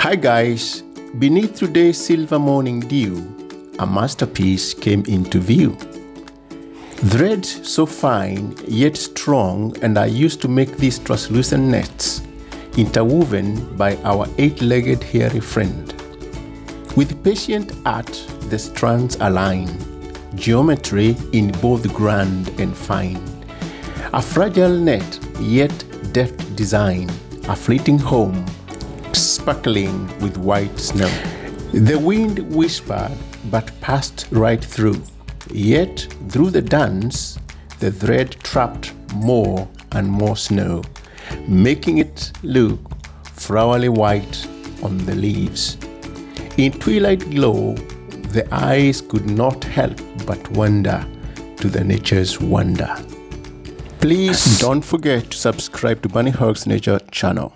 Hi guys, beneath today's silver morning dew, a masterpiece came into view. Threads so fine yet strong and are used to make these translucent nets, interwoven by our eight-legged hairy friend. With patient art, the strands align, geometry in both grand and fine. A fragile net, yet deft design, a fleeting home, sparkling with white snow. The wind whispered but passed right through, yet through the dance, the thread trapped more and more snow, making it look flowery white on the leaves. In twilight glow, the eyes could not help but wonder to the nature's wonder. Please don't forget to subscribe to Bunny Hugs Nature channel.